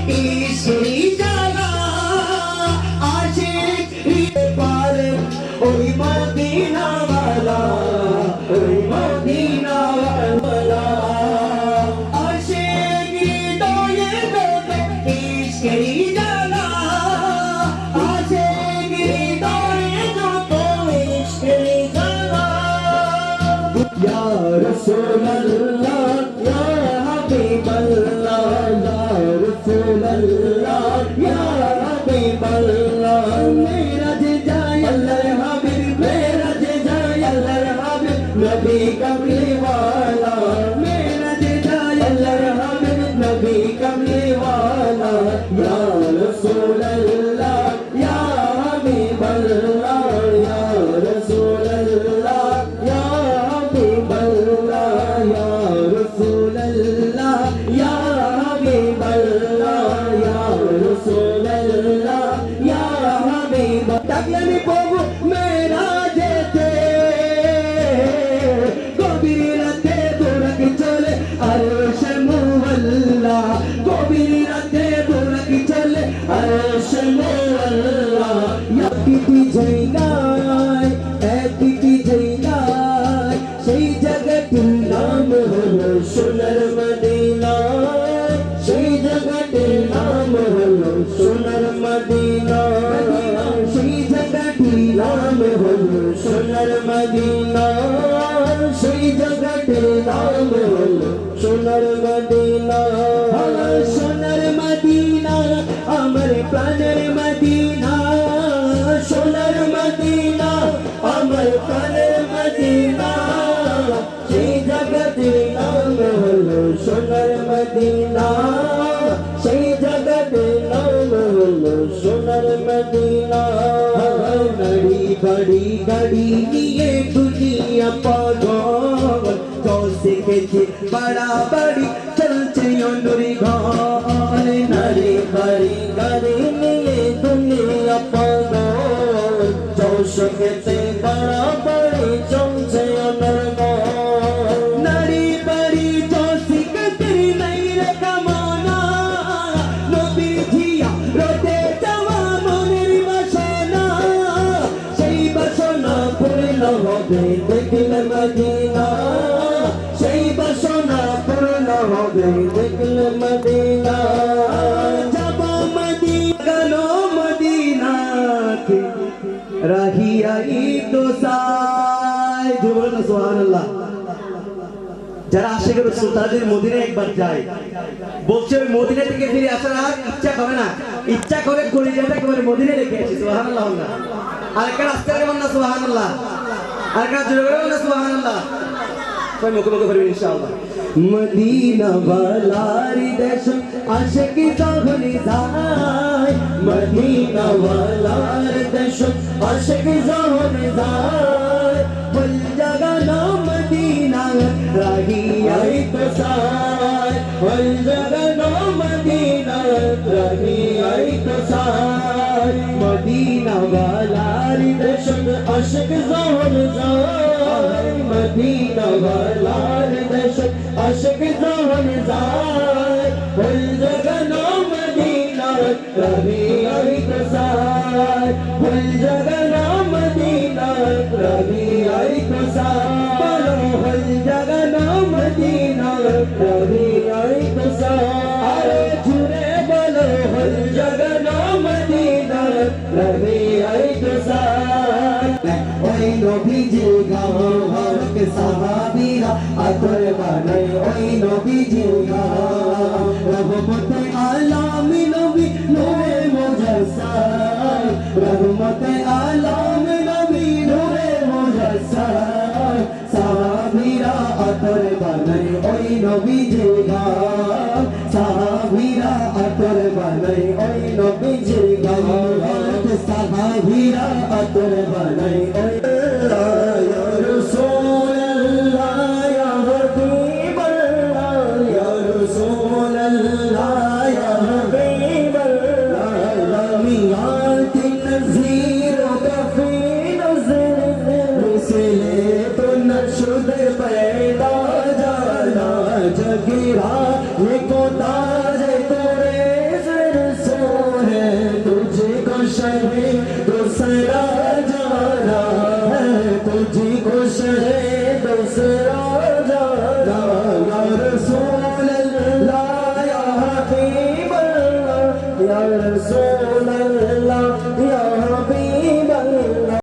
ইশকেরি জালা আশিক পারে ওই মদিনা ওয়ালা ওই মদিনা ওয়ালা আশিক হৃদয়ে ডোবে ইশকেরি জালা আশিক হৃদয়ে ডোবে ইশকেরি জালা ইয়া রাসূলুল্লাহ ইয়া হাবিবাল্লাহ ইয়া রাসূলুল্লাহ ইয়া হাবিবাল্লাহ মেরাজ যায় আল্লাহর হাবিব মেরাজ যায় আল্লাহর হাবিব নবী কমলি ওয়ালা মেরাজ যায় আল্লাহর হাবিব নবী কমলি ওয়ালা ইয়া রাসূলুল্লাহ ইয়া হাবিবাল্লাহ ইয়া রাসূলুল্লাহ ইয়া হাবিবাল্লাহ ইয়া রাসূলুল্লাহ ইয়া হাবিবাল্লাহ ইয়া রাসূলুল্লাহ ইয়া হাবিবাল্লাহ তাকলানি প্রভু মেরাজেতে গভীর রাতে বুরকি চলে আরশে মুআল্লা গভীর রাতে বুরকি চলে আরশে মুআল্লা ইয়াকিতি জায়গায় একটি জায়গায় সেই জায়গাটির নাম হলো সোনার মদিনা সেই জায়গাটির নাম হলো সোনার মদিনা সেই জায়গাটির নাম হলো সোনার মদিনা সেই জায়গাটির নাম হলো সোনার মদিনা সোনার মদিনা আমার প্রাণের মদিনা সোনার মদিনা আমার প্রাণের মদিনা সেই জায়গাটির নাম হলো সোনার মদিনা সেই জায়গাটির নাম হলো সোনার মদিনা গাড়ি বাড়ি গাড়ি নিয়ে দুনিয়া পাগল চলছে গেছে বাড়াবাড়ি চলছে অনুরি ঘর নারী বাড়ি গাড়ি নিয়ে দুনিয়া পাগল চলছে গেছে বাড়াবাড়ি চলছে অনুর ঘর নারী বাড়ি চলছে গেছে নাই রে কামনা নবীর ঝিয়া রোদে যাওয়া মনের বাসনা সেই বাসনা পূর্ণ হবে দেখলে মদিনা সেই বাসনা পূর্ণ হবে দেখলে মদিনা যাব মদিনা গেলো মদিনাতে রাহিয়াই তো সাই জুবল সুবহানাল্লাহ যারা আশিকের রাসূল তাদের মদিনায় একবার যায় বলছে ওই মদিনা থেকে ফিরে আসার আর ইচ্ছা করে না ইচ্ছা করে কলিজাটা একেবারে মদিনায় রেখে আসি সুবহানাল্লাহ আর একটা রাস্তা করে বলনা সুবহানাল্লাহ আর একটা জোরে করে বলনা সুবহানাল্লাহ সবাই মুখে মুখে পড়বেন ইনশাআল্লাহ মদিনা ওয়ালার দেশ আশিকি যখন যায় মদিনা ওয়ালার দেশ আশিকি যখন যায় বল জাগা না মদিনা রাহিয়াই তো সায় বল জাগা না মদিনা রাহিয়াই তো সায় মদিনা ওয়ালার দেশ আশিকি যখন যায় মদিনা ওয়ালার দেশ আশিক যখন যায় বল জাগা না মদিনা রাহিয়াই তো সায় বল জাগা না মদিনা রাহিয়াই তো সায় বলো বল জাগা না মদিনা রাহিয়াই তো সায় জুড়ে বলো বল জাগা না মদিনা রাহিয়াই তো সায় ওই নবীজি গাও হক সাহাবীরা আতর বানাই ওই নবীজি গাও রহমতে আলাম নবী নূরে মুজাসসাম রহমতে আলাম নবী নূরে মুজাসসাম সাহাবীরা আতর বানাই ওই নবীজি গাও সাহাবীরা আতর বানাই ওই নবীজি গাও সাহাবীরা আতর বানাই ওই ইয়া রাসূলুল্লাহ ইয়া হাবিবাল্লাহ ইয়া রাসূলুল্লাহ ইয়া হাবিবাল্লাহ লামিয়াত নযীর কফি নজর মিসলে তো নশদ पैदा जाना जगीरा ये को ताज तोरे दूसरा जाना है, तुझको शहे दूसरा जाना। या रसूल अल्लाह या हबीब अल्लाह, या रसूल